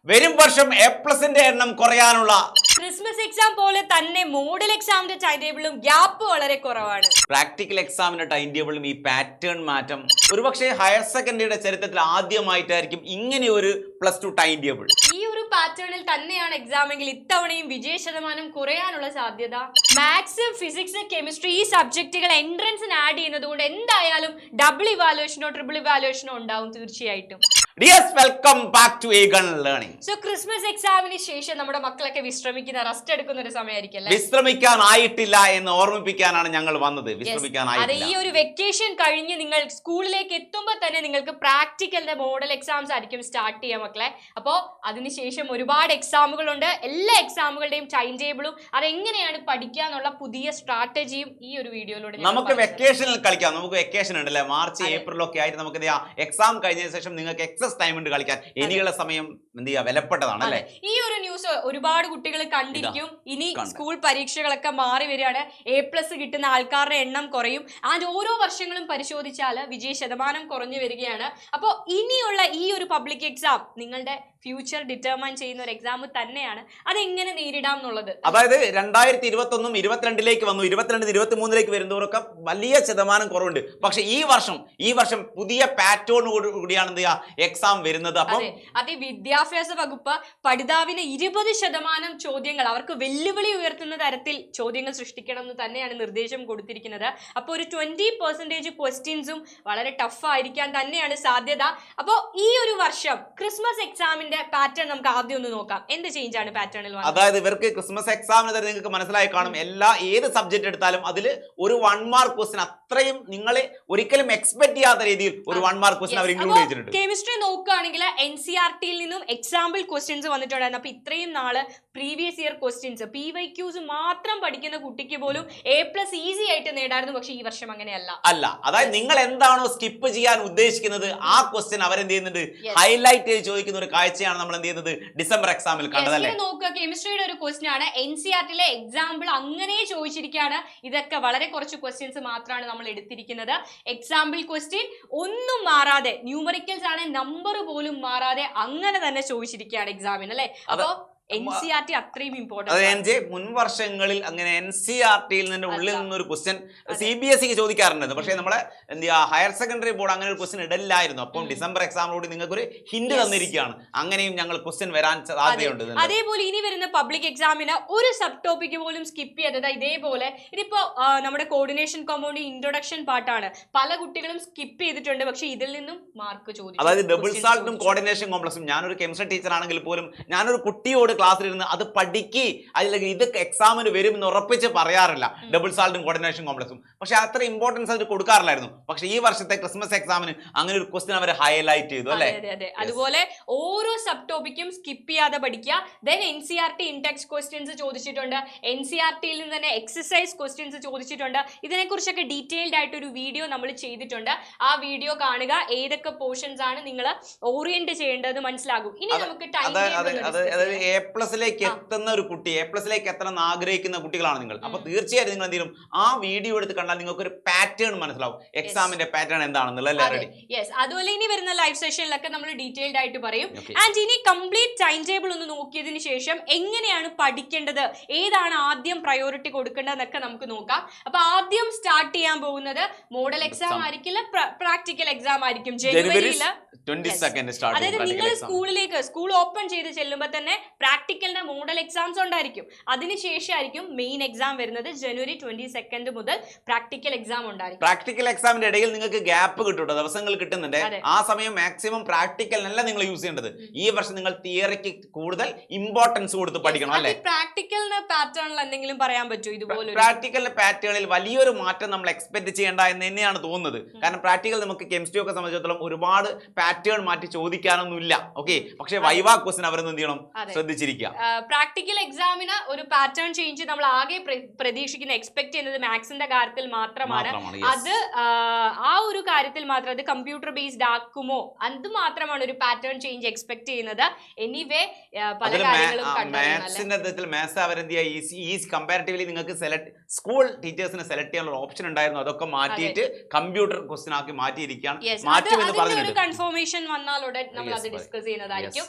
വരും വർഷം എ+ന്റെ എണ്ണം കുറയാനുള്ള ക്രിസ്മസ് എക്സാം പോലെ തന്നെ മോഡൽ എക്സാമിന്റെ ടൈം ടേബിളും ഗ്യാപ്പ് വളരെ കുറവാണ്. പ്രാക്ടിക്കൽ എക്സാമിന്റെ ടൈം ടേബിളും ഈ പാറ്റേൺ മാറ്റം ഒരുപക്ഷെ ഹയർ സെക്കൻഡറിയുടെ ചരിത്രത്തിൽ ആദ്യമായിട്ടായിരിക്കും ഇങ്ങനെ ഒരു +2 ടൈം ടേബിൾ. ഈ ഒരു പാറ്റേണിൽ തന്നെയാണ് എക്സാമെങ്കിൽ ഇത്തവണയും വിജയ ശതമാനം കുറയാനുള്ള സാധ്യത. മാത്സ്, ഫിസിക്സ്, കെമിസ്ട്രി ഈ സബ്ജക്റ്റുകൾ എൻട്രൻസിന് ആഡ് ചെയ്യുന്നത് കൊണ്ട് എന്തായാലും ഡബിൾ ഇവാലുവേഷനോ ട്രിപ്പിൾ ഇവാലുവേഷനോ ഉണ്ടാവും തീർച്ചയായിട്ടും. Dears, welcome back to Aegon learning. So Christmas എക്സാമിന് ശേഷം നമ്മുടെ മക്കളൊക്കെ വിശ്രമിക്കുന്ന റെസ്റ്റ് എടുക്കുന്ന ഒരു സമയമായിരിക്കും. വിശ്രമിക്കാനായിട്ടില്ല എന്ന് ഓർമ്മിപ്പിക്കാനാണ് ഞങ്ങൾ വന്നത്. അതെ, ഈ ഒരു വെക്കേഷൻ കഴിഞ്ഞ് നിങ്ങൾ സ്കൂളിലേക്ക് എത്തുമ്പോൾ തന്നെ നിങ്ങൾക്ക് പ്രാക്ടിക്കലിന്റെ മോഡൽ എക്സാംസ് ആയിരിക്കും സ്റ്റാർട്ട് ചെയ്യാം മക്കളെ. അപ്പോൾ അതിനുശേഷം ഒരുപാട് എക്സാമുകളുണ്ട്. എല്ലാ എക്സാമുകളുടെയും ടൈം ടേബിളും അതെങ്ങനെയാണ് പഠിക്കുക എന്നുള്ള പുതിയ സ്ട്രാറ്റജിയും ഈ ഒരു വീഡിയോയിലൂടെ നമുക്ക് വെക്കേഷനിൽ കളിക്കാം. നമുക്ക് വെക്കേഷൻ ഉണ്ടല്ലേ, മാർച്ച് ഏപ്രിൽ ഒക്കെ ആയിട്ട് നമുക്ക് എക്സാം കഴിഞ്ഞതിന് ശേഷം നിങ്ങൾക്ക് എക്സസ് ടൈം ഉണ്ട് കളിക്കാൻ. ഇനിയുള്ള സമയം എന്ത് ചെയ്യാ, വിലപ്പെട്ടതാണ് അല്ലേ. ഈ ഒരു ന്യൂസ് ഒരുപാട് കുട്ടികൾ കണ്ടിരിക്കും. ഇനി സ്കൂൾ പരീക്ഷകളൊക്കെ മാറി വരികയാണ്. A+ കിട്ടുന്ന ആൾക്കാരുടെ എണ്ണം കുറയും. ആൻഡ് ഓരോ വർഷങ്ങളും പരിശോധിച്ചാൽ വിജയ ശതമാനം കുറഞ്ഞു വരികയാണ്. അപ്പോൾ ഇനിയുള്ള ഈ ഒരു പബ്ലിക് എക്സാം നിങ്ങളുടെ ഫ്യൂച്ചർ ഡിറ്റർമൈൻ ചെയ്യുന്ന ഒരു എക്സാം തന്നെയാണ്. അതെങ്ങനെ നേരിടാം എന്നുള്ളത്, അതായത് 2021 22ലേക്ക് വന്നു, 22 23ലേക്ക് വരുന്നവരൊക്കെ വലിയ ശതമാനം കുറവുണ്ട്. പക്ഷെ ഈ വർഷം പുതിയ പാറ്റേൺ കൂടിയാണ് എന്ത് ചെയ്യുക, എക്സാം വരുന്നത്. അപ്പം അതെ, വിദ്യാഭ്യാസ വകുപ്പ് പഠിതാവിന് 20% ചോദ്യങ്ങൾ, അവർക്ക് വെല്ലുവിളി ഉയർത്തുന്ന തരത്തിൽ ചോദ്യങ്ങൾ സൃഷ്ടിക്കണം എന്ന് തന്നെയാണ് നിർദ്ദേശം കൊടുത്തിരിക്കുന്നത്. അപ്പോൾ ഒരു 20% ക്വസ്റ്റ്യൻസും വളരെ ടഫ് ആയിരിക്കാൻ തന്നെയാണ് സാധ്യത. അപ്പോൾ ഈ ഒരു വർഷം ക്രിസ്മസ് എക്സാമിന്റെ പാറ്റേൺ നമുക്ക് ആദ്യം ഒന്ന് നോക്കാം. എന്ത് ചേഞ്ച് ആണ് പാറ്റേണിൽ? അതായത് ഇവർക്ക് ക്രിസ്മസ് എക്സാമിന് നിങ്ങൾക്ക് മനസ്സിലായി കാണും, ഏത് സബ്ജക്ട് എടുത്താലും അതിൽ ഒരു 1 മാർക്ക് ക്വസ്റ്റ്യൻ, അത്രയും നിങ്ങളെ ഒരിക്കലും എക്സ്പെക്ട് ചെയ്യാത്ത രീതിയിൽ ഒരു 1 മാർക്ക് ക്വസ്റ്റ്യൻ അവർ ഇൻക്ലൂഡ് ചെയ്തിട്ടുണ്ട്. കെമിസ്ട്രി നോക്കുകയാണെങ്കിൽ NCERT-യിൽ നിന്നും എക്സാമ്പിൾ ക്വസ്റ്റ്യൻസ് വന്നിട്ടുണ്ടായിരുന്നു. അപ്പൊ ഇത്രയും നാള് പ്രീവിയസ് ഇയർ ക്വസ്റ്റ്യൻസ് PYQs മാത്രം പഠിക്കുന്ന കുട്ടിക്ക് പോലും A+ ഈസി ആയിട്ട് നേടായിരുന്നു. പക്ഷെ ഈ വർഷം അങ്ങനെയല്ല. അതായത് നിങ്ങൾ എന്താണോ സ്കിപ്പ് ചെയ്യാൻ ഉദ്ദേശിക്കുന്നത് ആ ക്വസ്റ്റ്യൻ അവരെന്ത് ചെയ്യുന്നുണ്ട്, ഹൈലൈറ്റ് ചെയ്ത് ചോദിക്കുന്ന ഒരു കാഴ്ചയാണ് നമ്മൾ എന്ത് ചെയ്യുന്നത് ഡിസംബർ എക്സാമിൽ കണ്ടതല്ലേ. നോക്കുക, കെമിസ്ട്രിയുടെ ഒരു ക്വസ്റ്റ്യൻ ആണ്. NCERT-ലെ എക്സാമ്പിൾ അങ്ങനെ ചോദിച്ചിരിക്കുകയാണ്. ഇതൊക്കെ വളരെ കുറച്ച് ക്വസ്റ്റ്യൻസ് മാത്രമാണ് നമ്മൾ എടുത്തിരിക്കുന്നത്. എക്സാമ്പിൾ ക്വസ്റ്റ്യൻ ഒന്നും മാറാതെ, ന്യൂമറിക്കൽസ് ആണ്, നമ്പർ പോലും മാറാതെ അങ്ങനെ തന്നെ ചോദിച്ചിരിക്കുകയാണ് എക്സാമിന് അല്ലെ. അപ്പോ NCERT അത്രയും ഇമ്പോർട്ടന്റ്. മുൻ വർഷങ്ങളിൽ അങ്ങനെ NCERT-യിൽ നിന്ന് ഉള്ളിൽ നിന്നൊരു ക്വസ്റ്റ്യൻ CBSE ചോദിക്കാറുണ്ടായിരുന്നു. പക്ഷേ നമ്മളെ എന്ത് ചെയ്യാ, ഹയർ സെക്കൻഡറി ബോർഡ് അങ്ങനെ ഒരു ക്വസ്റ്റ്യൻ ഇടല്ലായിരുന്നു. അപ്പം ഡിസംബർ എക്സാമിനോട് നിങ്ങൾക്ക് ഒരു ഹിന്റ് തന്നിരിക്കുകയാണ്, അങ്ങനെയും ഞങ്ങൾ ക്വസ്റ്റ്യൻ വരാൻ സാധ്യതയുണ്ട്. അതേപോലെ ഇനി വരുന്ന പബ്ലിക് എക്സാമിന് ഒരു സബ് ടോപ്പിക് പോലും സ്കിപ്പ് ചെയ്തത് ഇതേപോലെ. ഇതിപ്പോ നമ്മുടെ കോർഡിനേഷൻ കോമ്പൗണ്ട് ഇൻട്രൊഡക്ഷൻ പാർട്ടാണ്. പല കുട്ടികളും സ്കിപ്പ് ചെയ്തിട്ടുണ്ട്. പക്ഷെ ഇതിൽ നിന്നും മാർക്ക് ചോദിച്ചു. അതായത് ഡബിൾ സാൾട്ടും കോർഡിനേഷൻ കോംപ്ലക്സും. ഞാനൊരു കെമിസ്ട്രി ടീച്ചർ ആണെങ്കിൽ പോലും ഞാനൊരു കുട്ടിയോട് ക്ലാസ്സിലിരുന്ന് അത് പഠിക്കി, അല്ലെങ്കിൽ ഇത് എക്സാമിന് വരും എന്ന് ഉറപ്പിച്ച് പറയാറില്ല, ഡബിൾ സാൾട്ടും കോർഡിനേഷൻ കോംപ്ലക്സും. പക്ഷെ അത്ര ഇമ്പോർട്ടൻസ് അത് കൊടുക്കാറില്ലായിരുന്നു. പക്ഷെ ഈ വർഷത്തെ ക്രിസ്മസ് എക്സാമിന് അങ്ങനെ ഒരു ക്വസ്റ്റ്യൻ അവർ ഹൈലൈറ്റ് ചെയ്തു അല്ലേ. അതുപോലെ ഓരോ സബ് ടോപ്പിക്കും സ്കിപ്പ് ചെയ്യാതെ പഠിക്കുക. ദെൻ NCERT ഇൻടെക്സ്റ്റ് ക്വസ്റ്റ്യൻസ് ചോദിച്ചിട്ടുണ്ട്. NCERT-യിൽ നിന്ന് തന്നെ എക്സസൈസ് ക്വസ്റ്റ്യൻസ് ചോദിച്ചിട്ടുണ്ട്. ഇതിനെക്കുറിച്ചൊക്കെ ഡീറ്റെയിൽഡ് ആയിട്ട് ഒരു വീഡിയോ നമ്മൾ ചെയ്തിട്ടുണ്ട്. ആ വീഡിയോ കാണുക. ഏതൊക്കെ പോർഷൻസ് ആണ് നിങ്ങൾ ഓറിയന്റ് ചെയ്യേണ്ടത് മനസ്സിലാകും. ഇനി നമുക്ക് A+ലേക്ക് എത്തുന്ന ഒരു കുട്ടി, A+ലേക്ക് എത്തണം എന്ന് ആഗ്രഹിക്കുന്ന കുട്ടികളാണ് നിങ്ങൾ. അപ്പൊ തീർച്ചയായിട്ടും നിങ്ങൾ എന്ത് ചെയ്യും, ആ വീഡിയോ എടുത്ത് കണ്ടാൽ നിങ്ങൾക്ക് ഒരു പാറ്റേൺ മനസ്സിലാവും, എക്സാമിന്റെ പാറ്റേൺ എന്താണെന്നുള്ളത്. അതുപോലെ ഇനി വരുന്ന ലൈവ് സെഷനിലൊക്കെ നമ്മൾ ഡീറ്റെയിൽഡ് ആയിട്ട് പറയും. ആൻഡ് ഇനി കംപ്ലീറ്റ് ടൈം ടേബിൾ ഒന്ന് നോക്കിയതിന് ശേഷം എങ്ങനെയാണ് പഠിക്കേണ്ടത്, ഏതാണ് ആദ്യം പ്രയോറിറ്റി കൊടുക്കേണ്ടതെന്നൊക്കെ നമുക്ക് നോക്കാം. അപ്പൊ ആദ്യം സ്റ്റാർട്ട് ചെയ്യാൻ പോകുന്നത് മോഡൽ എക്സാം ആയിരിക്കില്ല, പ്രാക്ടിക്കൽ എക്സാം ആയിരിക്കും. ജനുവരിയിൽ 22nd സ്റ്റാർട്ട്. അതായത് നിങ്ങൾ സ്കൂൾ ഓപ്പൺ ചെയ്ത് ചെല്ലുമ്പോൾ തന്നെ പ്രാക്ടിക്കലിന്റെ മോഡൽ എക്സാംസ് ഉണ്ടായിരിക്കും. അതിനുശേഷമായിരിക്കും മെയിൻ എക്സാം വരുന്നത്. ജനുവരി 22 മുതൽ പ്രാക്ടിക്കൽ എക്സാം ഉണ്ടായിരിക്കും. പ്രാക്ടിക്കൽ എക്സാമിന്റെ ഇടയിൽ നിങ്ങൾക്ക് ഗ്യാപ്പ് കിട്ടും, ദിവസങ്ങൾ കിട്ടുന്നുണ്ട്. ആ സമയം മാക്സിമം പ്രാക്ടിക്കലിനല്ല നിങ്ങൾ യൂസ് ചെയ്യേണ്ടത്. ഈ വർഷം നിങ്ങൾ തിയറിക്ക് കൂടുതൽ ഇമ്പോർട്ടൻസ് കൊടുത്ത് പഠിക്കണം അല്ലെ. പ്രാക്ടിക്കലിന് പാറ്റേണിൽ എന്തെങ്കിലും പറയാൻ പറ്റുമോ? ഇതുപോലെ പ്രാക്ടിക്കലിന്റെ പാറ്റേണിൽ വലിയൊരു മാറ്റം നമ്മൾ എക്സ്പെക്ട് ചെയ്യേണ്ട എന്ന് തന്നെയാണ് തോന്നുന്നത്. കാരണം പ്രാക്ടിക്കൽ നമുക്ക് കെമിസ്ട്രി ഒക്കെ സംബന്ധിച്ചിടത്തോളം ഒരുപാട് പാറ്റേൺ മാറ്റി ചോദിക്കാനൊന്നുമില്ല. ഓക്കെ, പക്ഷെ വൈവാ ക്വസ്റ്റ്യൻ അവരെന്ത് ചെയ്യണം, ശ്രദ്ധിച്ചിരിക്കുക. പ്രാക്ടിക്കൽ എക്സാമിന് ഒരു പാറ്റേൺ ചേഞ്ച് നമ്മൾ ആകെ പ്രതീക്ഷിക്കുന്ന എക്സ്പെക്ട് ചെയ്യുന്നത് മാത്സിന്റെ കാര്യത്തിൽ മാത്രമാണ്. അത് ആ ഒരു കാര്യത്തിൽ മാത്രം, അത് കമ്പ്യൂട്ടർ ബേസ്ഡ് ആക്കുമോ, അത് മാത്രമാണ് ഒരു പാറ്റേൺ ചേഞ്ച് എക്സ്പെക്ട് ചെയ്യുന്നത്. എനിവേ പല കാര്യങ്ങളും കണ്ടറിയണം. മാത്സിന്റെ അർത്ഥത്തിൽ മാത്സ് അവരെന്ത് ചെയ്യുക, ഈ കമ്പാരിറ്റീവ്ലി നിങ്ങൾക്ക് സ്കൂൾ ടീച്ചേഴ്സിനെ സെലക്ട് ചെയ്യാനുള്ള ഓപ്ഷൻ ഉണ്ടായിരുന്നു, അതൊക്കെ മാറ്റിയിട്ട് കമ്പ്യൂട്ടർ ക്വസ്റ്റ്യൻ ആക്കി മാറ്റിയിരിക്കുകയാണ്. മാറ്റുമെന്ന് പറഞ്ഞിട്ടുണ്ട്. കൺഫർമേഷൻ വന്നാൽ ഉടൻ നമ്മൾ അത് ഡിസ്കസ് ചെയ്യുന്നതായിരിക്കും.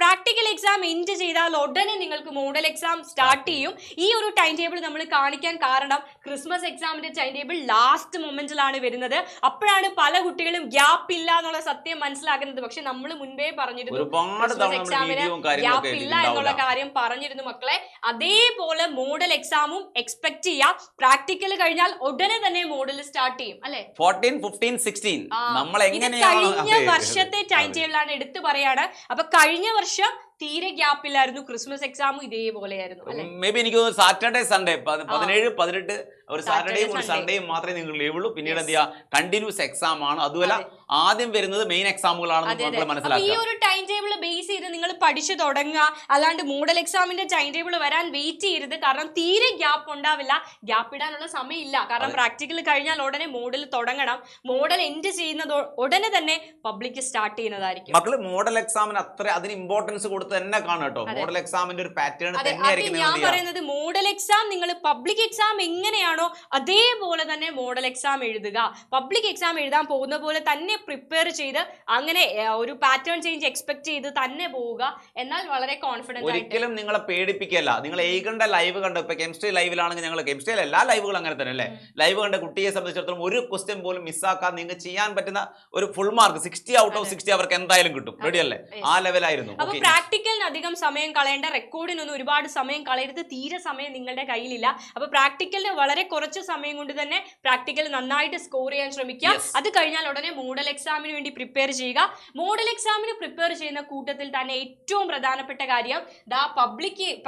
പ്രാക്ടിക്കൽ എക്സാം എൻഡ് ചെയ്താൽ ഉടനെ നിങ്ങൾക്ക് മോഡൽ എക്സാം സ്റ്റാർട്ട് ചെയ്യും. ഈ ഒരു ടൈം ടേബിൾ നമ്മൾ കാണിക്കാൻ കാരണം ക്രിസ്മസ് എക്സാമിന്റെ ടൈം ടേബിൾ ലാസ്റ്റ് മൊമെന്റിലാണ് വരുന്നത്. അപ്പോഴാണ് പല കുട്ടികളും ഗ്യാപ്പ് ഇല്ല എന്നുള്ള സത്യം മനസ്സിലാക്കുന്നത്. പക്ഷെ നമ്മൾ മുൻപേ പറഞ്ഞിരുന്നു ക്രിസ്മസ് എക്സാമിന് ഗ്യാപ്പ് ഇല്ല എന്നുള്ള കാര്യം പറഞ്ഞിരുന്നു മക്കളെ. അതേപോലെ മോഡൽ എക്സാമും എക്സ്പെക്ട് ചെയ്യാം. പ്രാക്ടിക്കൽ കഴിഞ്ഞാൽ ഉടനെ തന്നെ മോഡൽ സ്റ്റാർട്ട് ചെയ്യും അല്ലെ. 14, 15, 16 നമ്മൾ കഴിഞ്ഞ വർഷത്തെ ടൈം ടേബിളാണ് എടുത്തു പറയാണ്. അപ്പൊ കഴിഞ്ഞ വർഷം തീരെ ഗ്യാപ്പ് ഇല്ലായിരുന്നു. ക്രിസ്മസ് എക്സാമും ഇതേപോലെയായിരുന്നു. മേ ബി എനിക്ക് തോന്നുന്നു സാറ്റർഡേ സൺഡേ 17, 18 ഒരു സാറ്റർഡേയും ഒരു സൺഡേയും മാത്രമേ നിങ്ങൾ ലീവ് ഉള്ളൂ. പിന്നീട് എന്ത് ചെയ്യുക, കണ്ടിന്യൂസ് എക്സാം ആണ്. അതുപോലെ ആദ്യം വരുന്നത് മെയിൻ എക്സാമുകളാണെന്ന് നമ്മൾ മനസ്സിലാക്കുക. ഈ ഒരു ടൈം ടേബിൾ ബേസ് ചെയ്ത് നിങ്ങൾ പഠിച്ചു തുടങ്ങുക. അല്ലാണ്ട് മോഡൽ എക്സാമിന്റെ ടൈം ടേബിൾ വരാൻ വെയിറ്റ് ചെയ്യരുത്. കാരണം തീരെ ഗ്യാപ്പ് ഉണ്ടാവില്ല. ഗ്യാപ്പ് ഇടാനുള്ള സമയമില്ല. കാരണം പ്രാക്ടിക്കൽ കഴിഞ്ഞാൽ ഉടനെ മോഡൽ തുടങ്ങണം. മോഡൽ എൻഡ് ചെയ്യുന്നത് ഉടനെ തന്നെ പബ്ലിക് സ്റ്റാർട്ട് ചെയ്യുന്നതായിരിക്കും. മക്കള് മോഡൽ എക്സാമിന് അതിന് ഇമ്പോർട്ടൻസ് കൊടുത്ത് തന്നെ കാണും കേട്ടോ. മോഡൽ എക്സാമിന്റെ ഒരു പാറ്റേൺ തന്നെയായിരിക്കും. ഞാൻ പറയുന്നത് മോഡൽ എക്സാം നിങ്ങൾ പബ്ലിക് എക്സാം എങ്ങനെയാണോ അതേപോലെ തന്നെ മോഡൽ എക്സാം എഴുതുക. പബ്ലിക് എക്സാം എഴുതാൻ പോകുന്ന പോലെ തന്നെ പ്രിപ്പയർ ചെയ്ത് അങ്ങനെ ഒരു പാറ്റേൺ ചേഞ്ച് എക്സ്പെക്ട് ചെയ്ത് തന്നെ പോവുക. എന്നാൽ വളരെ കോൺഫിഡൻസ് ഒരിക്കലും നിങ്ങളെ പേടിപ്പിക്കല്ല. നിങ്ങൾ ഏകണ്ട ലൈവ് കണ്ട, ഇപ്പൊ കെമിസ്ട്രി ലൈവിലാണെങ്കിൽ ഞങ്ങൾ കെമിസ്ട്രിയിൽ എല്ലാ ലൈവുകളും അങ്ങനെ തന്നെ അല്ലേ. ലൈവ് കണ്ട കുട്ടിയെ സംബന്ധിച്ചിടത്തോളം ഒരു ക്വസ്റ്റ്യൻ പോലും മിസ്സാക്കാൻ നിങ്ങൾക്ക് ചെയ്യാൻ പറ്റുന്ന ഒരു ഫുൾ മാർക്ക് 60 ഔട്ട് ഓഫ് 60 അവർക്ക് എന്തായാലും കിട്ടും. റെഡി അല്ലേ? ആ ലെവലായിരുന്നു. അപ്പൊ പ്രാക്ടിക്കലിന് അധികം സമയം കളയേണ്ട, റെക്കോർഡിനൊന്നും ഒരുപാട് സമയം കളയരുത്. തീരെ സമയം നിങ്ങളുടെ കയ്യിലില്ല. അപ്പൊ പ്രാക്ടിക്കലിന് വളരെ കുറച്ച് സമയം കൊണ്ട് തന്നെ പ്രാക്ടിക്കൽ നന്നായിട്ട് സ്കോർ ചെയ്യാൻ ശ്രമിക്കുക. അത് കഴിഞ്ഞാൽ ഉടനെ മോഡൽ എക്സാമിന് വേണ്ടി പ്രിപ്പയർ ചെയ്യുക. മോഡൽ എക്സാമിന് പ്രിപ്പയർ ചെയ്യുന്ന കൂട്ടത്തിൽ തന്നെ ഏറ്റവും പ്രധാനപ്പെട്ട കാര്യം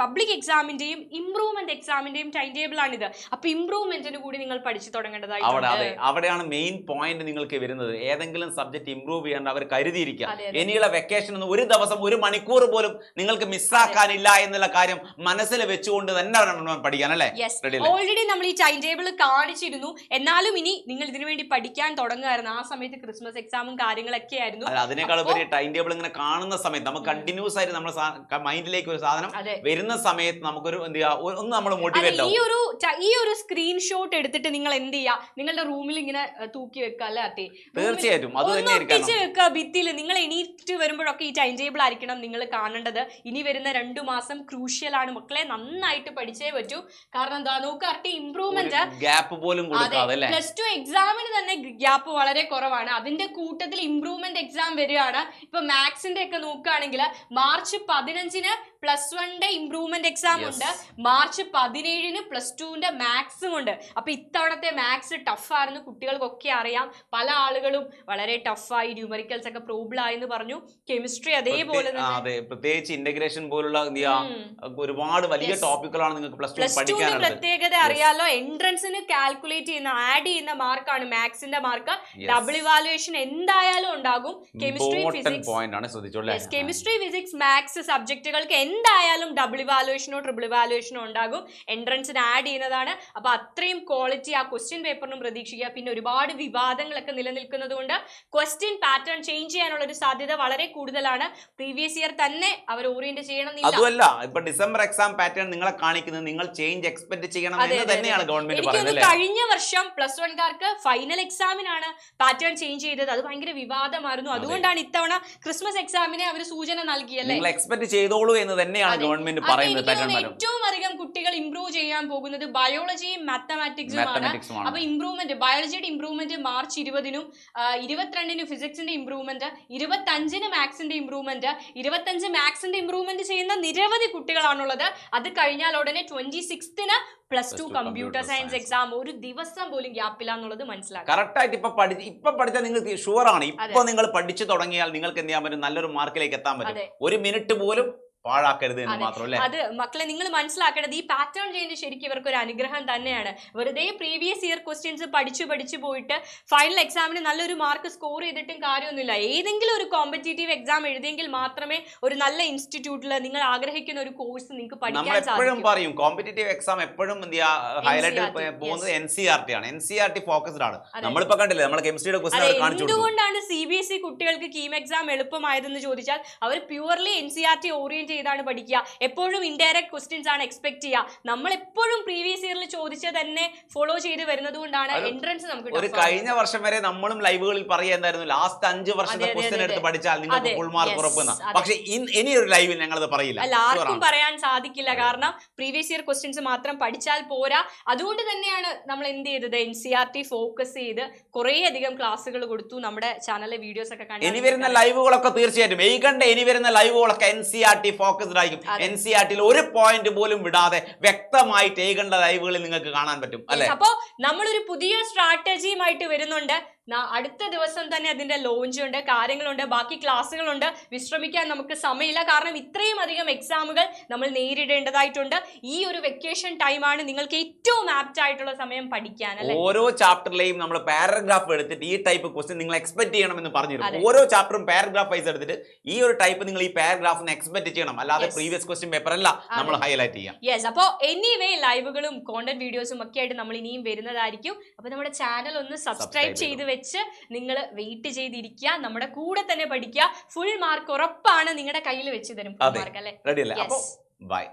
പബ്ലിക് എക്സാമിന്റെയും ഇംപ്രൂവ്മെന്റ് എക്സാമിന്റെയും ടൈം ടേബിൾ ആണിത്. അപ്പൊ ഇംപ്രൂവ്മെന്റിന് കൂടി നിങ്ങൾ പഠിച്ചു തുടങ്ങേണ്ടതായിട്ടുണ്ട്. അവിടെയാണ് മെയിൻ പോയിന്റ് നിങ്ങൾക്ക് വരുന്നത്. ഏതെങ്കിലും സബ്ജക്ട് ഇംപ്രൂവ് ചെയ്യേണ്ട അവർ കരുതിയിരിക്കുക. ഇനിയുള്ള വെക്കേഷൻ ഒന്നും ഒരു ദിവസം ഒരു മണിക്കൂർ പോലും നിങ്ങൾക്ക് മിസ്സാക്കാനില്ല എന്നുള്ള കാര്യം മനസ്സിൽ വെച്ചുകൊണ്ട് തന്നെ പഠിക്കാൻ അല്ലേ. ഓൾറെഡി നമ്മൾ ഈ ടൈം ടേബിൾ കാണിച്ചിരുന്നു. എന്നാലും ഇനി നിങ്ങൾ ഇതിനു വേണ്ടി പഠിക്കാൻ തുടങ്ങുമായിരുന്നു. ആ സമയത്ത് ക്രിസ്മസ് എക്സാമും കാര്യങ്ങളൊക്കെ ആയിരുന്നു. അതിനേക്കാൾ ഒരു ടൈം ടേബിൾ ഇങ്ങനെ കാണുന്ന സമയത്ത് നമുക്ക് കണ്ടിന്യൂസ് ആയിട്ട് നമ്മുടെ മൈൻഡിലേക്ക് ഒരു സാധനം വരുന്ന സമയത്ത് നമുക്കൊരു എന്ത് ചെയ്യാ, ഒന്ന് നമ്മൾ മോട്ടിവേറ്റ് ആവും. ഈ ഒരു സ്ക്രീൻഷോട്ട് എടുത്തിട്ട് നിങ്ങൾ എന്ത് ചെയ്യാ, നിങ്ങളുടെ റൂമിൽ ഇങ്ങനെ തൂക്കി വെക്കുക അല്ലെ. തീർച്ചയായിട്ടും അത് വെക്കുക ഭിത്തിയിൽ. നിങ്ങൾ എണീറ്റ് വരുമ്പോഴൊക്കെ ഈ ടൈം ടേബിൾ ആയിരിക്കണം നിങ്ങൾ കാണേണ്ടത്. ഇനി വരുന്ന 2 മാസം ക്രൂഷ്യൽ ആണ് മക്കളെ. നന്നായിട്ട് പഠിച്ചേ പറ്റൂ. കാരണം എന്താ നോക്കുക, ഇംപ്രൂവ്മെന്റ് ഗ്യാപ്പ് പോലും +2 എക്സാമിന് തന്നെ ഗ്യാപ്പ് വളരെ കുറവാണ്. അതിന്റെ കൂട്ടത്തിൽ ഇംപ്രൂവ്മെന്റ് എക്സാം വരികയാണ്. ഇപ്പൊ മാത്സിന്റെ ഒക്കെ നോക്കുകയാണെങ്കിൽ മാർച്ച് 15-ന് +1 ഇംപ്രൂവ്മെന്റ് എക്സാം ഉണ്ട്. മാർച്ച് 17-ന് +2 മാത്സും ഉണ്ട്. അപ്പൊ ഇത്തവണത്തെ മാത്സ് ടഫായിരുന്നു. കുട്ടികൾക്കൊക്കെ അറിയാം. പല ആളുകളും വളരെ ടഫായി, ന്യൂമറിക്കൽസ് ഒക്കെ പ്രോബ്ലം ആയെന്ന് പറഞ്ഞു. കെമിസ്ട്രി അതേപോലെ തന്നെ, പ്രത്യേകിച്ച് ഇന്റഗ്രേഷൻ പോലുള്ള ഒരുപാട് വലിയ ടോപ്പിക്കുകളാണ് നിങ്ങൾക്ക് +2 പ്രത്യേകത അറിയാലോ. എൻട്രൻസിന് കാൽക്കുലേറ്റ് ചെയ്യുന്ന, ആഡ് ചെയ്യുന്ന മാർക്കാണ് മാത്സിന്റെ മാർക്ക്. ഡബിൾ ഇവാലുവേഷൻ എന്തായാലും ഉണ്ടാകും. കെമിസ്ട്രി, ഫിസിക്സ്, മാത്സ് സബ്ജക്റ്റുകൾക്ക് എന്തായാലും ഡബിൾ ഇവാലുവേഷനോ ട്രിപ്പിൾ ഇവാലുവേഷനോ ഉണ്ടാകും. എൻട്രൻസിന് ആഡ് ചെയ്യുന്നതാണ്. അപ്പൊ അത്രയും ക്വാളിറ്റി ആ ക്വസ്റ്റ്യൻ പേപ്പറിനും പ്രതീക്ഷിക്കുക. പിന്നെ ഒരുപാട് വിവാദങ്ങളൊക്കെ നിലനിൽക്കുന്നത് കൊണ്ട് ക്വസ്റ്റ്യൻ പാറ്റേൺ ചേഞ്ച് ചെയ്യാനുള്ള ഒരു സാധ്യത വളരെ കൂടുതലാണ്. പ്രീവിയസ് ഇയർ തന്നെ അവർ ഓറിയന്റ് ചെയ്യണമെന്നില്ല. അതുമല്ല, ഇപ്പൊ ഡിസംബർ എക്സാം പാറ്റേൺ നിങ്ങളെ കാണിക്കുന്നത് നിങ്ങൾ ചേഞ്ച് എക്സ്പെക്ട് ചെയ്യണം എന്ന് തന്നെയാണ് ഗവൺമെന്റ് പറയുന്നത്. കഴിഞ്ഞ വർഷം +1കാർക്ക് ഫൈനൽ എക്സാമിനാണ് പാറ്റേൺ ചേഞ്ച് ചെയ്തത്. അത് ഭയങ്കര വിവാദമായിരുന്നു. അതുകൊണ്ടാണ് ഇത്തവണ ക്രിസ്മസ് എക്സാമിനെ അവർ സൂചന നൽകിയല്ലേ. നിങ്ങൾ എക്സ്പെക്ട് ചെയ്തോളൂ എന്ന് തന്നെയാണ് ഗവൺമെന്റ് പറയുന്നത്. ഏറ്റവും അധികം കുട്ടികൾ ഇംപ്രൂവ് ചെയ്യാൻ പോകുന്നത് ബയോളജിയും മാത്തമാറ്റിക്സുമാണ്. അപ്പൊ ഇംപ്രൂവ്മെന്റ്, ബയോളജിയുടെ ഇംപ്രൂവ്മെന്റ് മാർച്ച് 20-നും 22-ന് ഫിസിക്സിന്റെ ഇംപ്രൂവ്മെന്റ്, 25-ന് മാത്സിന്റെ ഇംപ്രൂവ്മെന്റ്, 25 മാത്സിന്റെ ഇംപ്രൂവ്മെന്റ് ചെയ്യുന്ന നിരവധി കുട്ടികളാണുള്ളത്. അത് കഴിഞ്ഞാൽ ഉടനെ 26-ന് +2 കമ്പ്യൂട്ടർ സയൻസ് എക്സാം. ഒരു ദിവസം പോലും ഗ്യാപ്പില്ല എന്നുള്ളത് മനസ്സിലാക്കാം. കറക്റ്റ് ആയിട്ട് ഇപ്പൊ പഠിച്ചാൽ നിങ്ങൾക്ക് ഷുവർ ആണ്. ഇപ്പൊ നിങ്ങൾ പഠിച്ചു തുടങ്ങിയാൽ നിങ്ങൾക്ക് എന്ത് ചെയ്യാൻ പറ്റും, നല്ലൊരു മാർക്കിലേക്ക് എത്താൻ പറ്റും. 1 മിനിറ്റ് പോലും പാഴാക്കരുത് എന്ന് മാത്രമല്ലേ. അത് മക്കളെ നിങ്ങൾ മനസ്സിലാക്കേണ്ടത് ഈ പാറ്റേൺ ചേഞ്ച് ശരിക്കും ഇവർക്ക് ഒരു അനുഗ്രഹം തന്നെയാണ്. വെറുതെ പ്രീവിയസ് ഇയർ ക്വസ്റ്റ്യൻസ് പഠിച്ചു പോയിട്ട് ഫൈനൽ എക്സാമിന് നല്ലൊരു മാർക്ക് സ്കോർ ചെയ്തിട്ടും കാര്യമൊന്നുമില്ല. ഏതെങ്കിലും ഒരു കോമ്പറ്റേറ്റീവ് എക്സാം എഴുതിയെങ്കിൽ മാത്രമേ ഒരു നല്ല ഇൻസ്റ്റിറ്റ്യൂട്ടിൽ നിങ്ങൾ ആഗ്രഹിക്കുന്ന ഒരു കോഴ്സ് നിങ്ങൾക്ക് പഠിക്കാൻ സാധിക്കും. എപ്പോഴും പറയും കോമ്പറ്റേറ്റീവ് എക്സാം എപ്പോഴും ഹൈലൈറ്റ് പോകുന്നത് NCERT ആണ്. NCERT ഫോക്കസ്ഡ് ആണ്. നമ്മളിപ്പോ കണ്ടില്ലേ, നമ്മൾ കെമിസ്ട്രിയുടെ ക്വസ്റ്റ്യൻ കാണിച്ചു. എന്തുകൊണ്ടാണ് CBSE കുട്ടികൾക്ക് കീം എക്സാം എളുപ്പമായതെന്ന് ചോദിച്ചാൽ അവർ പ്യുവർലി NCERT ഓറിയന്റ് ചെയ്താണ് പഠിക്കുക, എപ്പോഴും ഇൻഡയറക്റ്റ് ക്വസ്റ്റ്യൻസ് ആണ് എക്സ്പെക്ട് ചെയ്യുക. നമ്മൾ എപ്പോഴും പ്രീവിയസ് ഇയറിൽ ചോദിച്ച തന്നെ ഫോളോ ചെയ്ത് വരുന്നത് കൊണ്ടാണ് എൻട്രൻസ് നമുക്ക് ഒരു കഴിഞ്ഞ വർഷം വരെ നമ്മളും ലൈവുകളിൽ പറയുന്നതായിരുന്നു ലാസ്റ്റ് 5 വർഷത്തെ ക്വസ്റ്റ്യൻ എടുത്ത് പഠിച്ചാൽ നിങ്ങൾക്ക് ഫുൾ മാർക്ക് ഉറപ്പെന്ന. പക്ഷെ ഇനി ഒരു ലൈവിൽ ഞങ്ങളത് പറയില്ല. അല്ല, ആർക്കും പറയാൻ സാധിക്കില്ല. കാരണം പ്രീവിയസ് ഇയർ ക്വസ്റ്റ്യൻസ് മാത്രം പഠിച്ചാൽ പോരാ. അതുകൊണ്ട് തന്നെയാണ് നമ്മൾ എന്ത് ചെയ്തത്, NCERT ഫോക്കസ് ചെയ്ത് കുറേ അധികം ക്ലാസ്സുകൾ കൊടുത്തു. നമ്മുടെ ചാനലിലെ വീഡിയോസ് ഒക്കെ കണ്ടു. ഇനി വരുന്ന ലൈവുകളൊക്കെ തീർച്ചയായിട്ടും ഇനി വരുന്ന ലൈവുകളൊക്കെ NCERT ഫോക്കസ്ഡ് ആയിരിക്കും. NCERTയിൽ ഒരു പോയിന്റ് പോലും വിടാതെ വ്യക്തമായിട്ട് ഏകണ്ട ലൈവുകളിൽ നിങ്ങൾക്ക് കാണാൻ പറ്റും അല്ലെ. അപ്പോ നമ്മളൊരു പുതിയ സ്ട്രാറ്റജിയുമായിട്ട് വരുന്നുണ്ട്. അടുത്ത ദിവസം തന്നെ അതിന്റെ ലോഞ്ച് ഉണ്ട്, കാര്യങ്ങളുണ്ട്, ബാക്കി ക്ലാസ്സുകളുണ്ട്. വിശ്രമിക്കാൻ നമുക്ക് സമയമില്ല. കാരണം ഇത്രയും അധികം എക്സാമുകൾ നമ്മൾ നേരിടേണ്ടതായിട്ടുണ്ട്. ഈ ഒരു വെക്കേഷൻ ടൈമാണ് നിങ്ങൾക്ക് ഏറ്റവും ആപ്റ്റ് ആയിട്ടുള്ള സമയം പഠിക്കാൻ അല്ലെ. ഓരോ ചാപ്റ്ററിലെയും നമ്മൾ പാരഗ്രാഫ് എടുത്തിട്ട് ഈ ടൈപ്പ് ക്വസ്റ്റ്യൻ നിങ്ങൾ എക്സ്പെക്ട് ചെയ്യണമെന്ന് പറഞ്ഞിരുന്നു. ഓരോ ചാപ്റ്ററും പാരഗ്രാഫ് വൈസ് എടുത്തിട്ട് ഈ ഒരു ടൈപ്പ് നിങ്ങൾ ഈ പാരഗ്രാഫിന് എക്സ്പെക്ട് ചെയ്യണം. അല്ലാതെ പ്രീവിയസ് ക്വസ്റ്റ്യൻ പേപ്പർ അല്ല നമ്മൾ ഹൈലൈറ്റ് ചെയ്യാം. യെസ്, അപ്പോൾ എനിവേ ലൈവുകളും കോണ്ടന്റ് വീഡിയോസും ഒക്കെ ആയിട്ട് നമ്മൾ ഇനിയും വരുന്നതായിരിക്കും. അപ്പൊ നമ്മുടെ ചാനൽ ഒന്ന് സബ്സ്ക്രൈബ് ചെയ്ത് വെച്ച് നിങ്ങൾ വെയിറ്റ് ചെയ്തിരിക്കുക. നമ്മുടെ കൂടെ തന്നെ പഠിക്കുക. ഫുൾ മാർക്ക് ഉറപ്പാണ് നിങ്ങളുടെ കയ്യിൽ വെച്ച് തരും. ഫുൾ മാർക്ക് അല്ലേ. റെഡി അല്ലേ? അപ്പോൾ ബൈ.